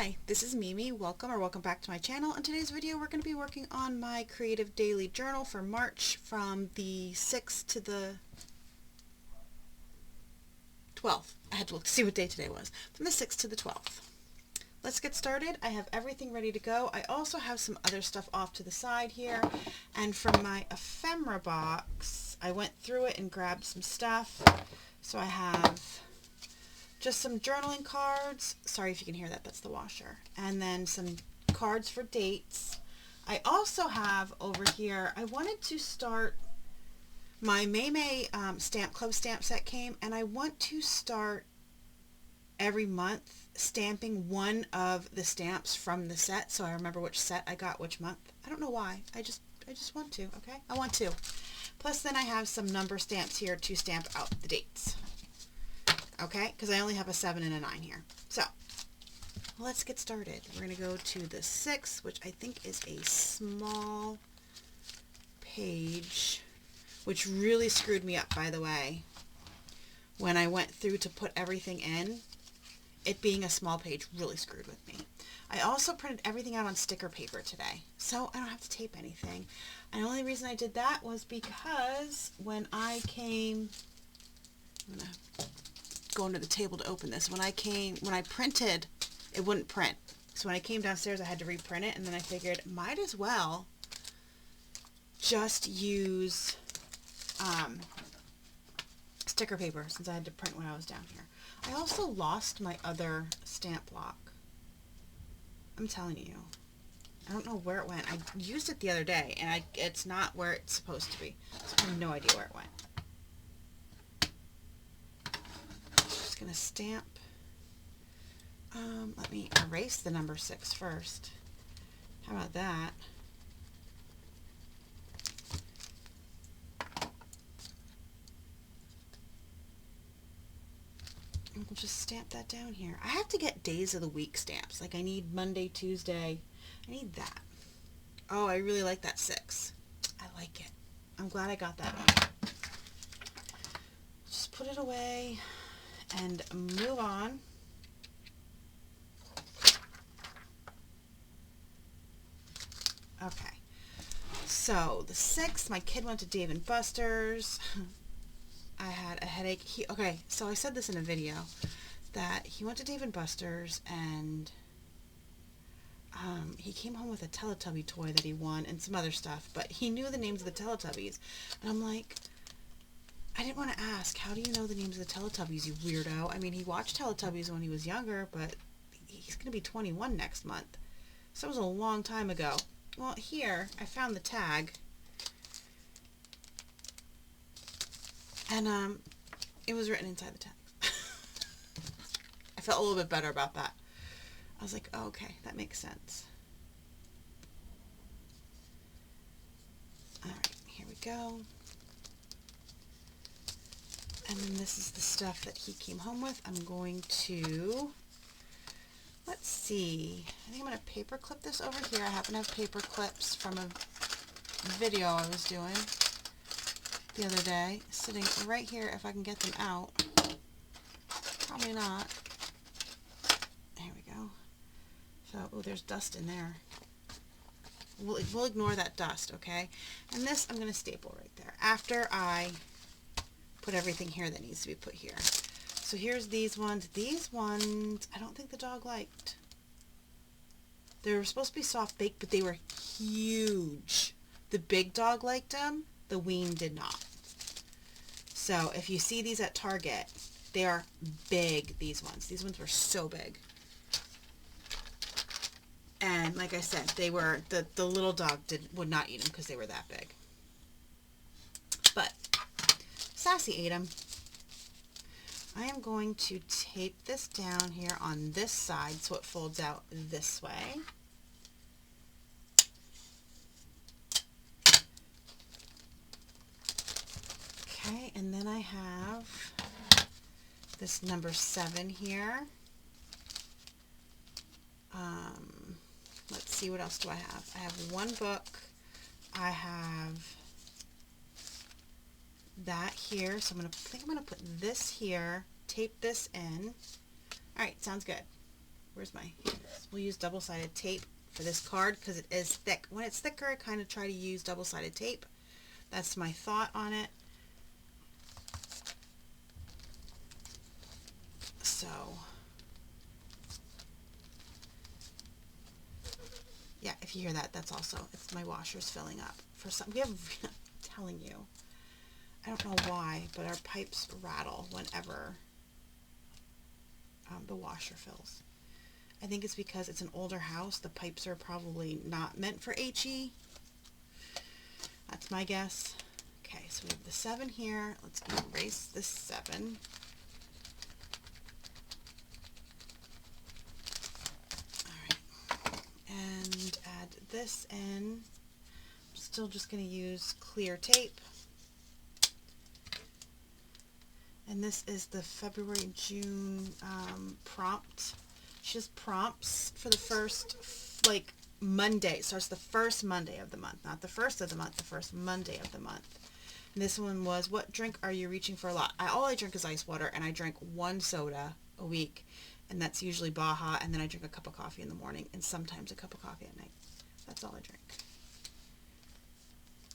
Hi, this is Mimi. Welcome back to my channel. In today's video, we're going to be working on my creative daily journal for March from the 6th to the 12th. I had to look to see what day today was. From the 6th to the 12th. Let's get started. I have everything ready to go. I also have some other stuff off to the side here. And from my ephemera box, I went through it and grabbed some stuff. So I have just some journaling cards. Sorry if you can hear that, that's the washer. And then some cards for dates. I also have over here, I wanted to start, my May Stamp Club stamp set came, and I want to start every month stamping one of the stamps from the set, so I remember which set I got which month. I don't know why, I just want to, okay? I want to. Plus then I have some number stamps here to stamp out the dates. Okay, because I only have a 7 and a 9 here. So, let's get started. We're going to go to the 6th, which I think is a small page, which really screwed me up, by the way. When I went through to put everything in, it being a small page really screwed with me. I also printed everything out on sticker paper today, so I don't have to tape anything. And the only reason I did that was because when I came, I'm going to go under the table to open this. When I printed, it wouldn't print. So when I came downstairs, I had to reprint it, and then I figured might as well just use sticker paper since I had to print when I was down here. I also lost my other stamp block. I'm telling you. I don't know where it went. I used it the other day, and it's not where it's supposed to be. So I have no idea where it went. Going to stamp. Let me erase the number 6 first. How about that? And we'll just stamp that down here. I have to get days of the week stamps. Like I need Monday, Tuesday. I need that. Oh, I really like that 6. I like it. I'm glad I got that one. Just put it away and move on. Okay, so the 6th, my kid went to Dave & Buster's. I had a headache. Okay, so I said this in a video that he went to Dave & Buster's and he came home with a Teletubby toy that he won and some other stuff, but he knew the names of the Teletubbies. And I'm like, I didn't want to ask, how do you know the names of the Teletubbies, you weirdo? I mean, he watched Teletubbies when he was younger, but he's going to be 21 next month. So it was a long time ago. Well, here, I found the tag. And, it was written inside the tag. I felt a little bit better about that. I was like, oh, okay, that makes sense. Alright, here we go. And then this is the stuff that he came home with. I'm going to, let's see, I think I'm going to paper clip this over here. I happen to have paper clips from a video I was doing the other day, sitting right here if I can get them out. Probably not. There we go. So, oh, there's dust in there. We'll ignore that dust, okay? And this I'm going to staple right there after I put everything here that needs to be put here. So here's these ones. These ones, I don't think the dog liked. They were supposed to be soft baked, but they were huge. The big dog liked them. The ween did not. So if you see these at Target, they are big, these ones. These ones were so big. And like I said, they were, the little dog would not eat them because they were that big. But Sassy ate them. I am going to tape this down here on this side so it folds out this way. Okay, and then I have this number 7 here. Let's see, what else do I have? I have one book. I have that here, so I think I'm going to put this here, tape this in. Alright, sounds good. where's my, we'll use double-sided tape for this card because it is thick. When it's thicker, I kind of try to use double-sided tape. That's my thought on it. So, yeah, if you hear that, that's also, it's my washer's filling up. For some, we have, I'm telling you, I don't know why, but our pipes rattle whenever the washer fills. I think it's because it's an older house. The pipes are probably not meant for HE. That's my guess. Okay, so we have the 7 here. Let's erase this 7. Alright, and add this in. I'm still just going to use clear tape. And this is the February, June prompt. She just prompts for the first, like, Monday. It starts the first Monday of the month. Not the first of the month, the first Monday of the month. And this one was, what drink are you reaching for a lot? All I drink is ice water, and I drink 1 soda a week. And that's usually Baja, and then I drink a cup of coffee in the morning, and sometimes a cup of coffee at night. That's all I drink.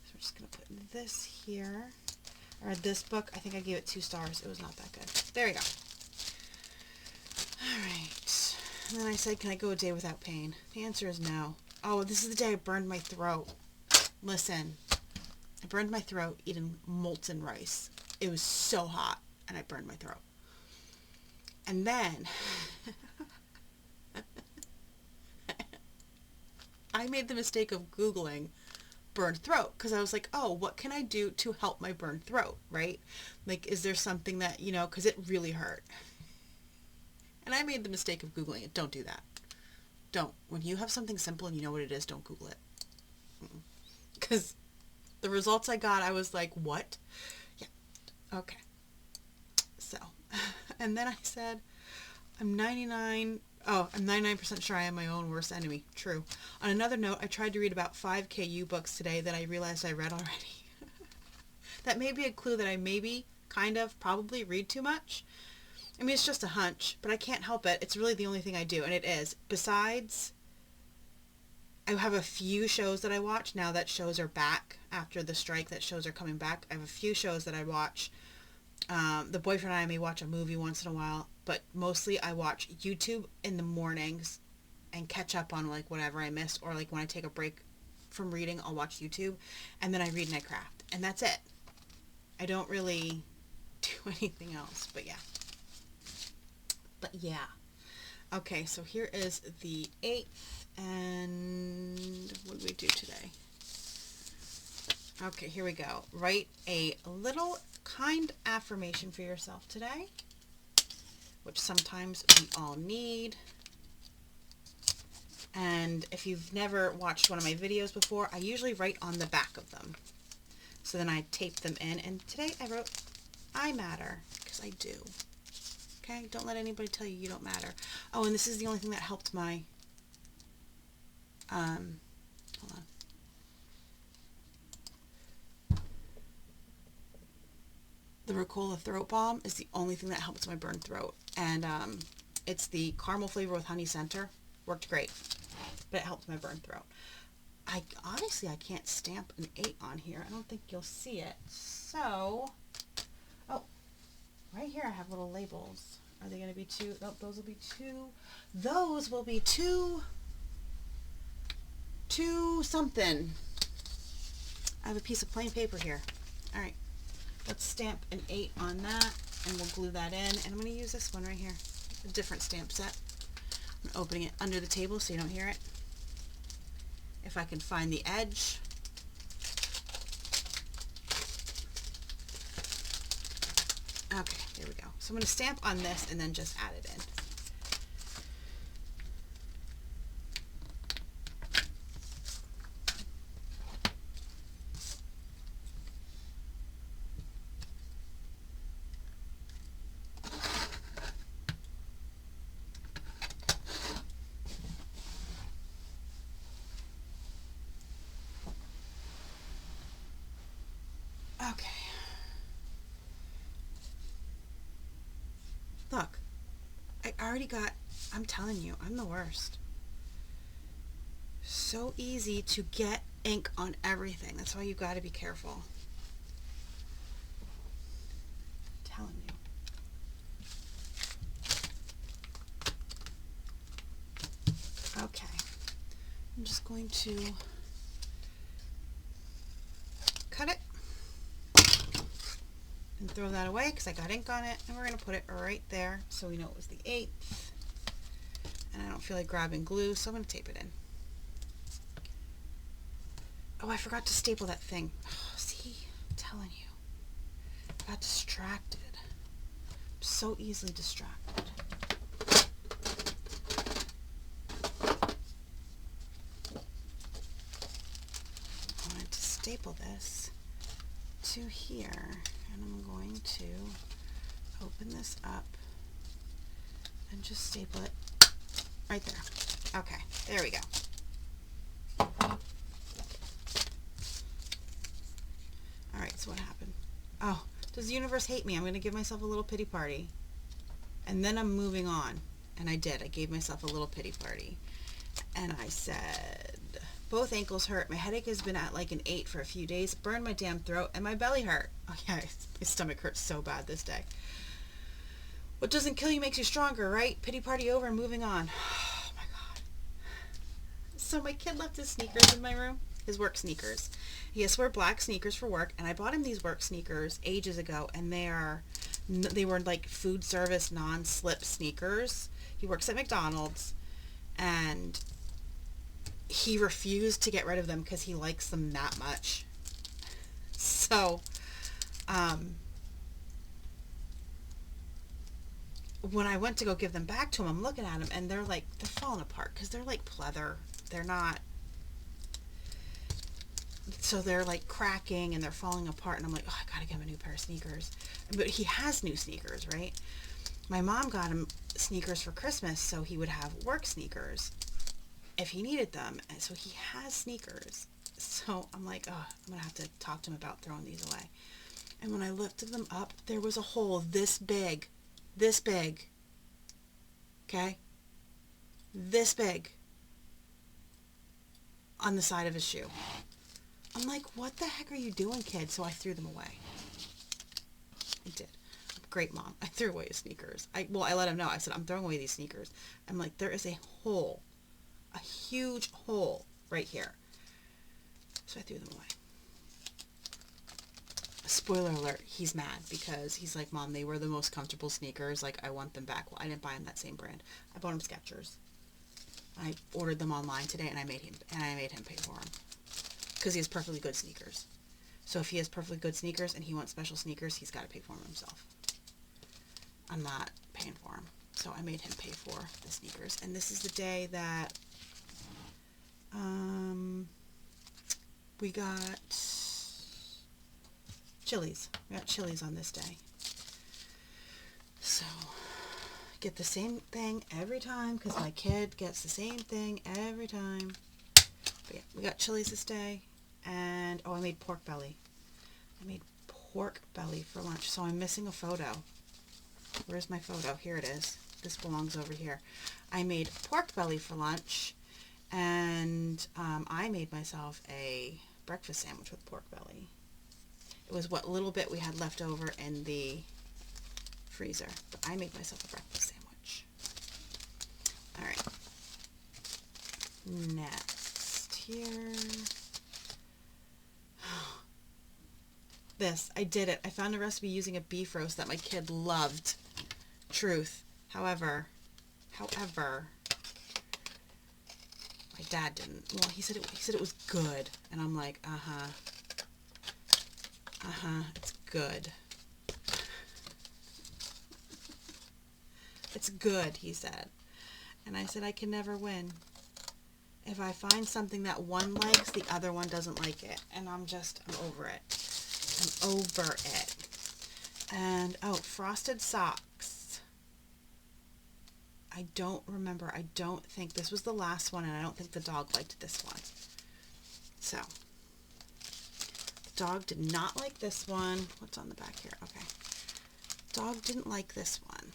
So we're just going to put this here. I read this book. I think I gave it 2 stars. It was not that good. There we go. Alright. And then I said, can I go a day without pain? The answer is no. Oh, this is the day I burned my throat. Listen. I burned my throat eating molten rice. It was so hot, and I burned my throat. And then I made the mistake of Googling burned throat because I was like, oh, what can I do to help my burned throat, right? Like, is there something that, you know, because it really hurt. And I made the mistake of Googling it. Don't do that. Don't. When you have something simple and you know what it is, don't Google it. Because the results I got, I was like, what? Yeah. Okay. So, and then I said, I'm 99% sure I am my own worst enemy. True. On another note, I tried to read about 5 KU books today that I realized I read already. That may be a clue that I maybe, kind of, probably read too much. I mean, it's just a hunch, but I can't help it. It's really the only thing I do, and it is. Besides, I have a few shows that I watch now that shows are back after the strike, that shows are coming back. I have a few shows that I watch. The boyfriend and I may watch a movie once in a while, but mostly I watch YouTube in the mornings and catch up on like whatever I missed, or like when I take a break from reading, I'll watch YouTube, and then I read and I craft, and that's it. I don't really do anything else, but yeah. Okay, so here is the 8th, and what did we do today? Okay, here we go. Write a little kind affirmation for yourself today, which sometimes we all need. And if you've never watched one of my videos before, I usually write on the back of them. So then I tape them in, and today I wrote, I matter, because I do. Okay, don't let anybody tell you you don't matter. Oh, and this is the only thing that helped my, hold on. The Ricola throat balm is the only thing that helps my burned throat. And it's the caramel flavor with honey center. Worked great, but it helped my burned throat. Obviously I can't stamp an 8 on here. I don't think you'll see it. So, oh, right here I have little labels. Are they going to be 2? Nope, those will be 2. Those will be 2 something. I have a piece of plain paper here. All right, let's stamp an 8 on that, and we'll glue that in. And I'm going to use this one right here, a different stamp set. I'm opening it under the table so you don't hear it. If I can find the edge. Okay, there we go. So I'm going to stamp on this and then just add it in. Okay. Look, I I'm telling you, I'm the worst. So easy to get ink on everything. That's why you got to be careful. I'm telling you. Okay. I'm just going to cut it and throw that away because I got ink on it, and we're going to put it right there so we know it was the 8th. And I don't feel like grabbing glue, so I'm going to tape it in. Oh, I forgot to staple that thing. Oh, see, I'm telling you. I got distracted. I'm so easily distracted. I wanted to staple this to here, and I'm going to open this up and just staple it right there. Okay, there we go. Alright, so what happened? Oh, does the universe hate me? I'm going to give myself a little pity party. And then I'm moving on. And I did. I gave myself a little pity party. And I said, both ankles hurt. My headache has been at like an 8 for a few days. Burned my damn throat. And my belly hurt. Oh yeah, my stomach hurts so bad this day. What doesn't kill you makes you stronger, right? Pity party over and moving on. Oh my God. So my kid left his sneakers in my room. His work sneakers. He has to wear black sneakers for work, and I bought him these work sneakers ages ago, and they were like food service non-slip sneakers. He works at McDonald's, and he refused to get rid of them because he likes them that much. So, when I went to go give them back to him, I'm looking at them, and they're falling apart because they're like pleather. They're not. So they're like cracking and they're falling apart, and I'm like, oh, I gotta get him a new pair of sneakers. But he has new sneakers, right? My mom got him sneakers for Christmas so he would have work sneakers if he needed them, and so he has sneakers. So I'm like, oh, I'm gonna have to talk to him about throwing these away. And when I lifted them up, there was a hole this big, okay, this big on the side of his shoe. I'm like, what the heck are you doing, kid? So I threw them away. I did. I'm a great mom. I threw away his sneakers. I let him know. I said, I'm throwing away these sneakers. I'm like, there is a hole, a huge hole right here. So I threw them away. Spoiler alert, he's mad because he's like, Mom, they were the most comfortable sneakers. Like, I want them back. Well, I didn't buy him that same brand. I bought him Skechers. I ordered them online today, and I made him pay for them. Because he has perfectly good sneakers. So if he has perfectly good sneakers and he wants special sneakers, he's got to pay for them himself. I'm not paying for them. So I made him pay for the sneakers. And this is the day that we got Chili's. We got Chili's on this day. So get the same thing every time because my kid gets the same thing every time. But yeah, we got Chili's this day. And, oh, I made pork belly. I made pork belly for lunch. So I'm missing a photo. Where's my photo? Here it is. This belongs over here. I made pork belly for lunch. And I made myself a breakfast sandwich with pork belly. It was what little bit we had left over in the freezer. But I made myself a breakfast sandwich. All right. Next here. This, I did it. I found a recipe using a beef roast that my kid loved. Truth. However, my dad didn't. Well, he said it was good, and I'm like, it's good. It's good, he said. And I said, I can never win. If I find something that one likes, the other one doesn't like it. And I'm over it. I'm over it. And, oh, frosted socks. I don't remember. I don't think this was the last one, and I don't think the dog liked this one. So, the dog did not like this one. What's on the back here? Okay. Dog didn't like this one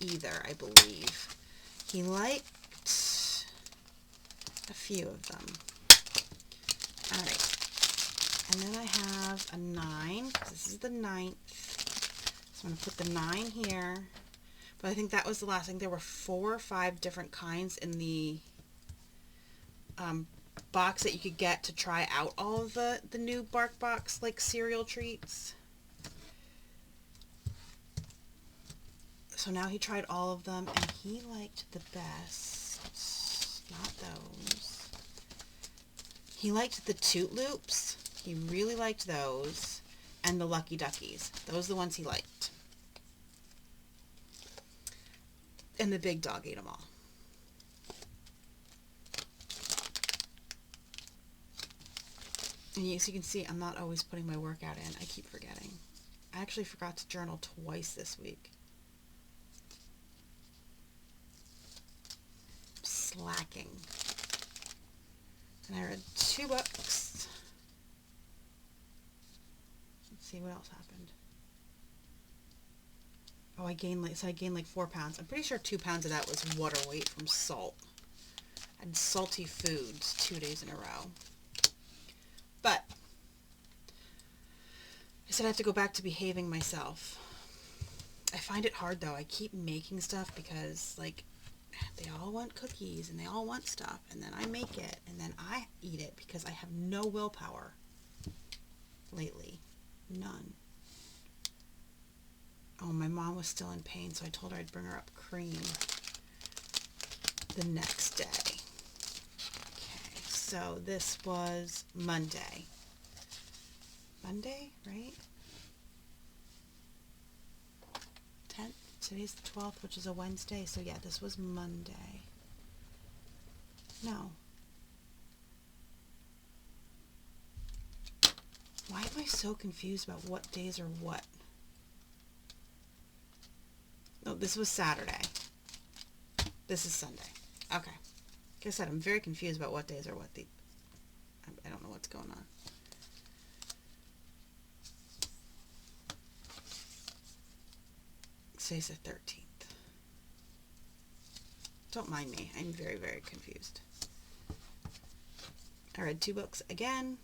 either, I believe. He liked a few of them. Alright. And then I have a 9. This is the 9th. So I'm going to put the 9 here. But I think that was the last thing. There were 4 or 5 different kinds in the box that you could get to try out all of the new Bark Box like cereal treats. So now he tried all of them and he liked the best. Not those. He liked the Toot Loops. He really liked those. And the Lucky Duckies. Those are the ones he liked. And the big dog ate them all. And as you can see, I'm not always putting my workout in. I keep forgetting. I actually forgot to journal twice this week. Slacking. And I read 2 books. Let's see what else happened. Oh, I gained like 4 pounds. I'm pretty sure 2 pounds of that was water weight from salt. I had salty foods 2 days in a row. But I said I have to go back to behaving myself. I find it hard though. I keep making stuff because like they all want cookies and they all want stuff, and then I make it and then I eat it because I have no willpower lately. None. Oh, my mom was still in pain, so I told her I'd bring her up cream the next day. Okay, so this was Monday. Monday, right? 10th. Today's the 12th, which is a Wednesday. So yeah, this was Monday. No. Why am I so confused about what days are what? No, this was Saturday. This is Sunday. Okay. Like I said, I'm very confused about what days are what. I don't know what's going on. Today's the 13th. Don't mind me. I'm very, very confused. I read 2 books again.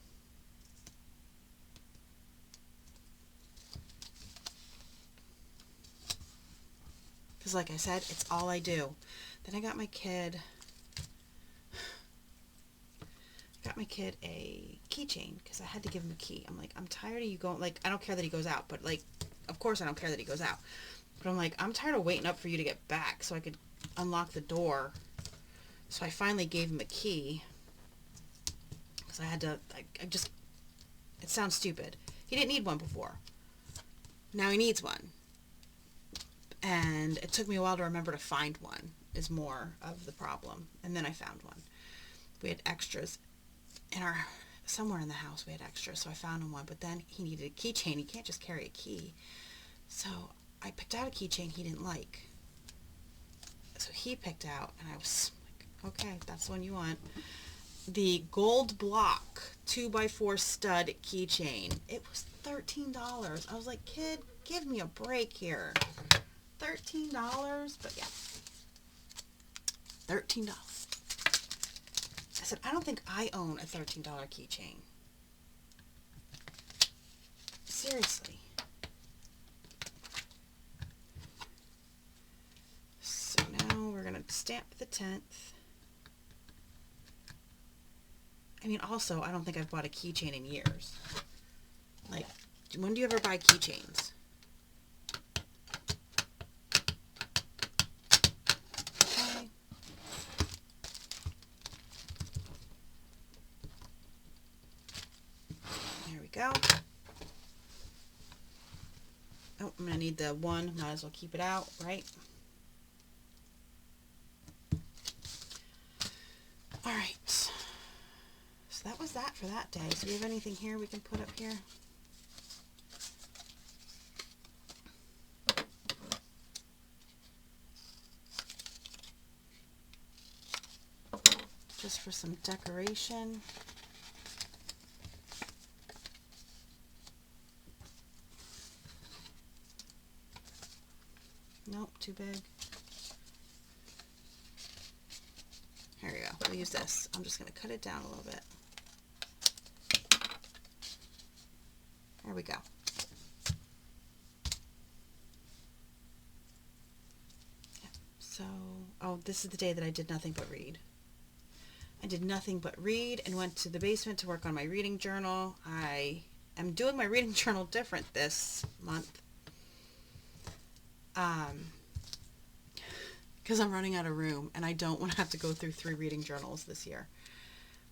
Because like I said, it's all I do. Then I got my kid a keychain because I had to give him a key. I'm like, I'm tired of you going, like, I don't care that he goes out, but like, of course I don't care that he goes out. But I'm like, I'm tired of waiting up for you to get back so I could unlock the door. So I finally gave him a key. Because I had to, it sounds stupid. He didn't need one before. Now he needs one. And it took me a while to remember to find one, is more of the problem. And then I found one. We had extras somewhere in the house we had extras, so I found him one. But then he needed a keychain. He can't just carry a key. So I picked out a keychain he didn't like. So he picked out, and I was like, okay, that's the one you want. The gold block 2x4 stud keychain. It was $13. I was like, kid, give me a break here. $13, but yeah. $13. I said, I don't think I own a $13 keychain. Seriously. So now we're going to stamp the 10th. I mean, also, I don't think I've bought a keychain in years. Like, when do you ever buy keychains? Okay. There we go. Oh, I'm going to need the one. Might as well keep it out, right? All right. So that was that for that day. So do we have anything here we can put up here? Just for some decoration. Nope, too big. we'll use this. I'm just going to cut it down a little bit. There we go. So, oh, this is the day that I did nothing but read. I did nothing but read and went to the basement to work on my reading journal. I am doing my reading journal different this month. Because I'm running out of room and I don't want to have to go through 3 reading journals this year.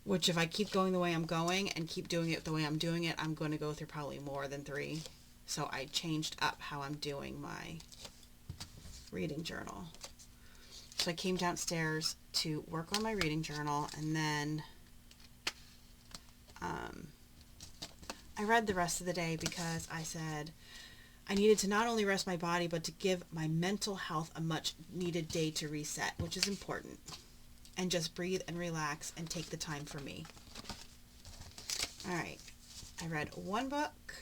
Which if I keep going the way I'm going and keep doing it the way I'm doing it, I'm going to go through probably more than 3. So I changed up how I'm doing my reading journal. So I came downstairs to work on my reading journal, and then I read the rest of the day because I said I needed to not only rest my body, but to give my mental health a much needed day to reset, which is important. And just breathe and relax and take the time for me. All right. I read 1 book.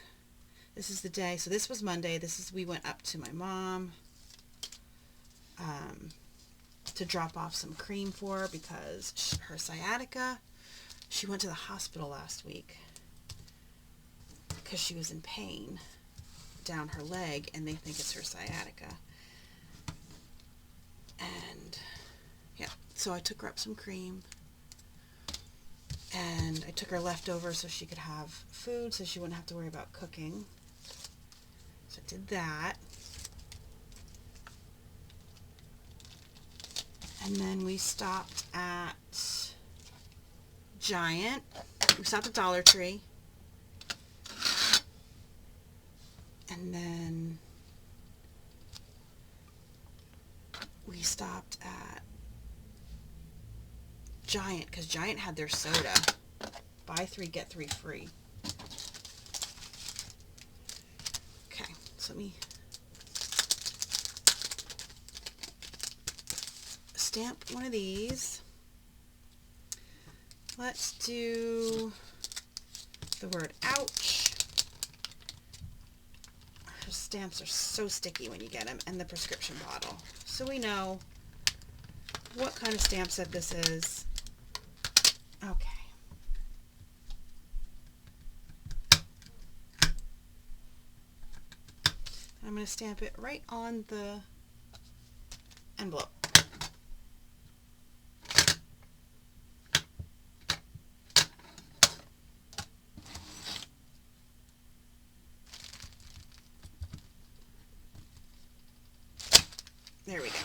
This is the day. So this was Monday. We went up to my mom to drop off some cream for her because her sciatica, she went to the hospital last week because she was in pain down her leg and they think it's her sciatica. And yeah, so I took her up some cream and I took her leftovers so she could have food so she wouldn't have to worry about cooking. So I did that. And then we stopped at Giant. We stopped at Dollar Tree. And then we stopped at Giant because Giant had their soda. Buy 3, get 3 free. Okay, so let me stamp one of these. Let's do the word ouch. Her stamps are so sticky when you get them, and the prescription bottle. So we know what kind of stamp set this is. Okay. I'm going to stamp it right on the envelope. There we go.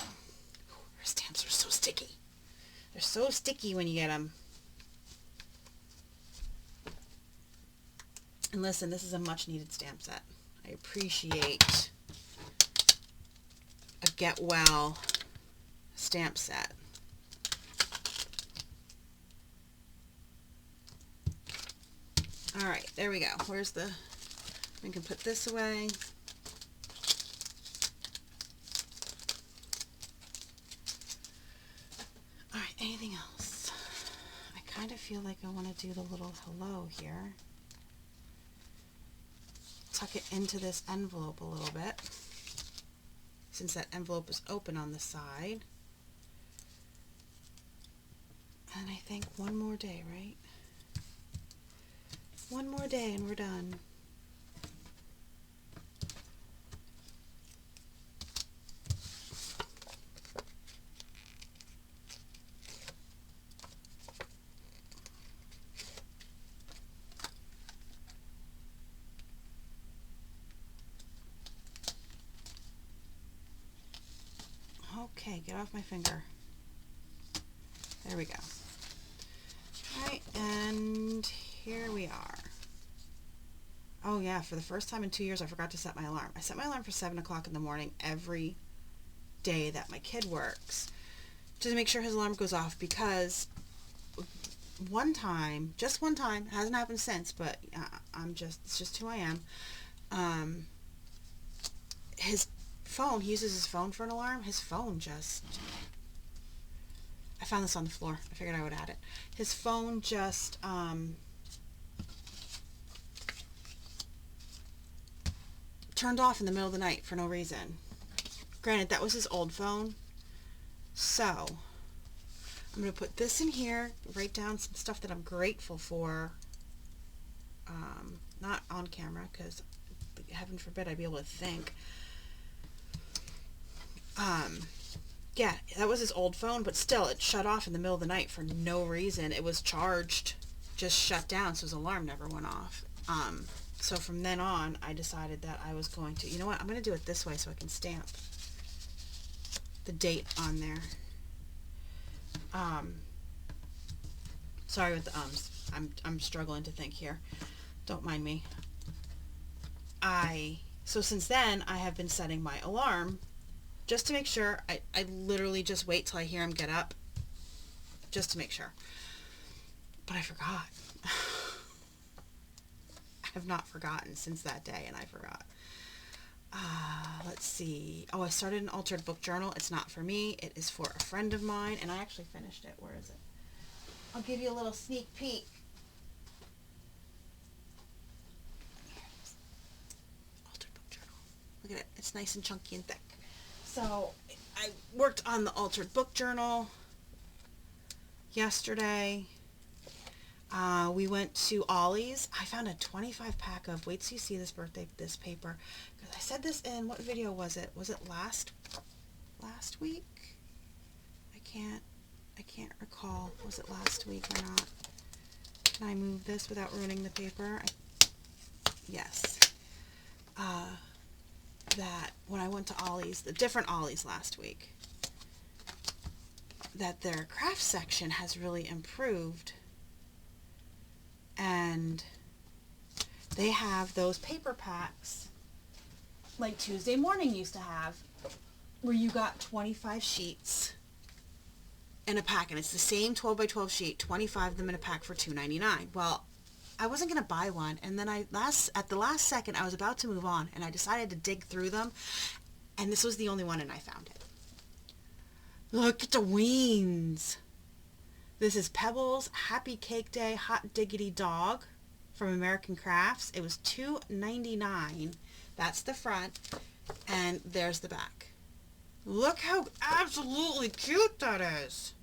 Her stamps are so sticky. They're so sticky when you get them. And listen, this is a much needed stamp set. I appreciate a get well stamp set. All right, there we go. We can put this away. All right, anything else? I kind of feel like I want to do the little hello here. Tuck it into this envelope a little bit, since that envelope is open on the side. And I think one more day, right? One more day and we're done. Okay, get off my finger. There we go. Alright, and here we are. Oh yeah, for the first time in 2 years I forgot to set my alarm. I set my alarm for 7 o'clock in the morning every day that my kid works, just to make sure his alarm goes off, because one time, just one time, it hasn't happened since, but it's just who I am. His phone, he uses his phone for an alarm. His phone just, I found this on the floor. I figured I would add it. His phone just turned off in the middle of the night for no reason. Granted, that was his old phone. So I'm going to put this in here, write down some stuff that I'm grateful for. Not on camera, because heaven forbid I'd be able to think. Yeah, that was his old phone, but still, it shut off in the middle of the night for no reason. It was charged, just shut down, so his alarm never went off. So from then on, I decided that I was going to, you know what, I'm going to do it this way so I can stamp the date on there. Sorry with the ums. I'm struggling to think here. Don't mind me. So since then, I have been setting my alarm just to make sure. I literally just wait till I hear him get up just to make sure. But I forgot. I have not forgotten since that day, and I forgot. Let's see. Oh, I started an altered book journal. It's not for me. It is for a friend of mine, and I actually finished it. Where is it? I'll give you a little sneak peek. Altered book journal. Look at it. It's nice and chunky and thick. So I worked on the altered book journal yesterday. We went to Ollie's. I found a 25 pack of, wait till you see this paper. Because I said this in, what video was it? Was it last week? I can't recall. Was it last week or not? Can I move this without ruining the paper? Yes. That when I went to Ollie's, the different Ollie's last week, that their craft section has really improved. And they have those paper packs like Tuesday Morning used to have, where you got 25 sheets in a pack, and it's the same 12 by 12 sheet, 25 of them in a pack for $2.99. Well, I wasn't going to buy one, and then at the last second, I was about to move on, and I decided to dig through them, and this was the only one, and I found it. Look at the wings. This is Pebbles Happy Cake Day Hot Diggity Dog from American Crafts. It was $2.99. That's the front, and there's the back. Look how absolutely cute that is.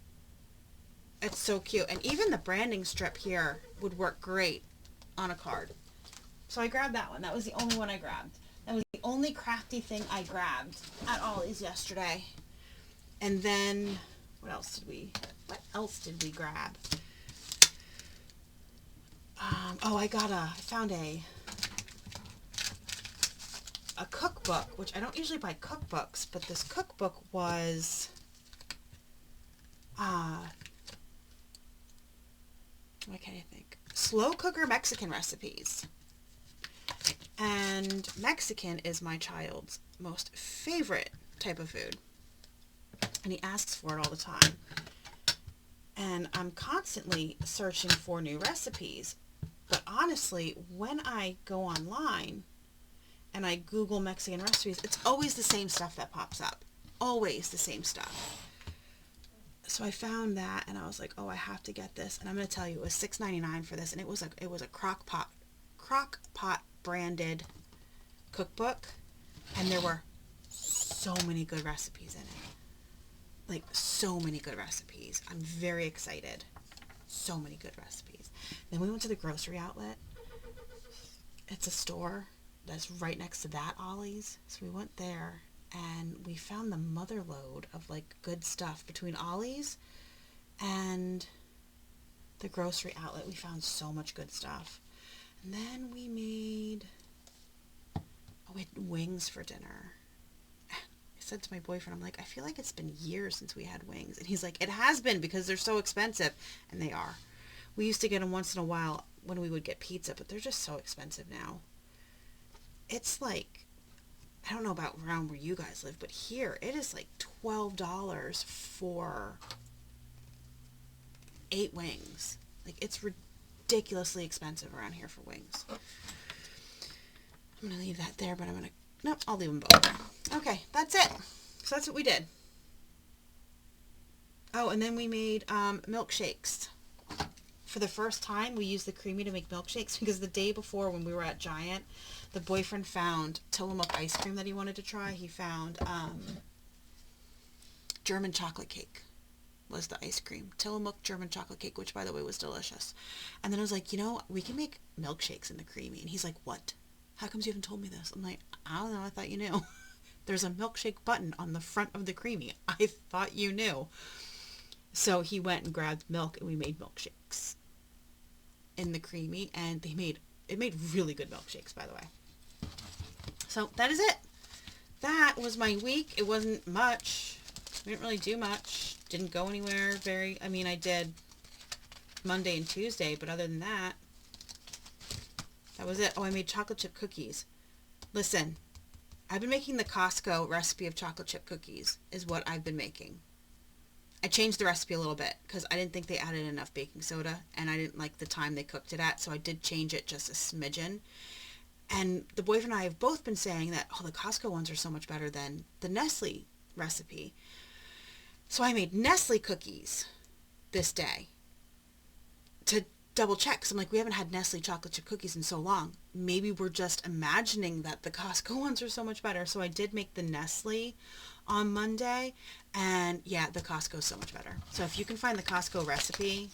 It's so cute. And even the branding strip here would work great on a card. So I grabbed that one. That was the only one I grabbed. That was the only crafty thing I grabbed at Ollie's yesterday. And then, what else did we grab? I found a cookbook, which I don't usually buy cookbooks, but this cookbook was, what can I think? Slow cooker Mexican recipes. And Mexican is my child's most favorite type of food. And he asks for it all the time. And I'm constantly searching for new recipes. But honestly, when I go online and I Google Mexican recipes, it's always the same stuff that pops up. Always the same stuff. So I found that, and I was like, oh, I have to get this. And I'm going to tell you, it was $6.99 for this, and it was a crock pot branded cookbook, and there were so many good recipes in it. Like, so many good recipes. I'm very excited. So many good recipes. Then we went to the grocery outlet. It's a store that's right next to that Ollie's. So we went there, and we found the mother lode of, like, good stuff. Between Ollie's and the grocery outlet, we found so much good stuff. And then we had wings for dinner. I said to my boyfriend, I'm like, I feel like it's been years since we had wings. And he's like, it has been, because they're so expensive. And they are. We used to get them once in a while when we would get pizza, but they're just so expensive now. It's like, I don't know about around where you guys live, but here it is like $12 for 8 wings. Like, it's ridiculously expensive around here for wings. I'm going to leave that there, but nope, I'll leave them both. Okay, that's it. So that's what we did. Oh, and then we made milkshakes. For the first time, we used the creamy to make milkshakes, because the day before when we were at Giant, the boyfriend found Tillamook ice cream that he wanted to try. He found German chocolate cake. was the ice cream. Tillamook German chocolate cake, which by the way was delicious. And then I was like, we can make milkshakes in the creamy. And he's like, what? How comes you haven't told me this? I'm like, I don't know. I thought you knew. There's a milkshake button on the front of the creamy. I thought you knew. So he went and grabbed milk and we made milkshakes in the creamy, and it made really good milkshakes, by the way. So that is it. That was my week. It wasn't much. We didn't really do much. Didn't go anywhere I did Monday and Tuesday, but other than that, that was it. Oh, I made chocolate chip cookies. Listen, I've been making the Costco recipe of chocolate chip cookies is what I've been making. I changed the recipe a little bit because I didn't think they added enough baking soda, and I didn't like the time they cooked it at, so I did change it just a smidgen. And the boyfriend and I have both been saying that, the Costco ones are so much better than the Nestle recipe. So I made Nestle cookies this day to double check. So I'm like, we haven't had Nestle chocolate chip cookies in so long. Maybe we're just imagining that the Costco ones are so much better. So I did make the Nestle on Monday, and yeah, the Costco is so much better. So if you can find the Costco recipe,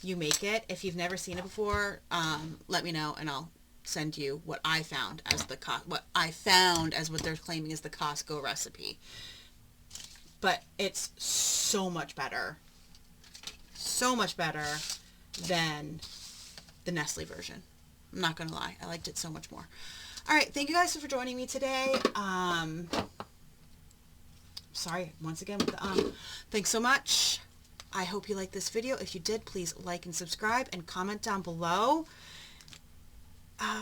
you make it. If you've never seen it before, let me know and I'll send you what I found as what they're claiming is the Costco recipe. But it's so much better than the Nestle version. I'm not gonna lie, I liked it so much more. All right, thank you guys for joining me today. Sorry once again with the thanks so much. I hope you liked this video. If you did, please like and subscribe and comment down below.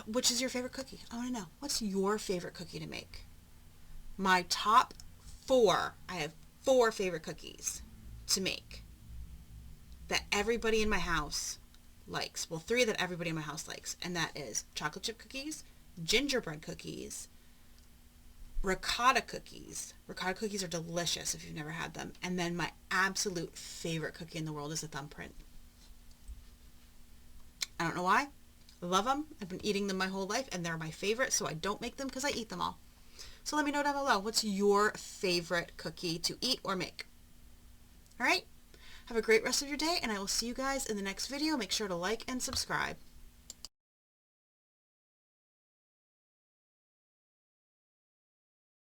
Which is your favorite cookie? I want to know. What's your favorite cookie to make? My top 4. I have 4 favorite cookies to make that everybody in my house likes. Well, 3 that everybody in my house likes. And that is chocolate chip cookies, gingerbread cookies, ricotta cookies. Ricotta cookies are delicious if you've never had them. And then my absolute favorite cookie in the world is a thumbprint. I don't know why. I love them. I've been eating them my whole life, and they're my favorite, so I don't make them because I eat them all. So let me know down below, what's your favorite cookie to eat or make? All right? Have a great rest of your day, and I will see you guys in the next video. Make sure to like and subscribe.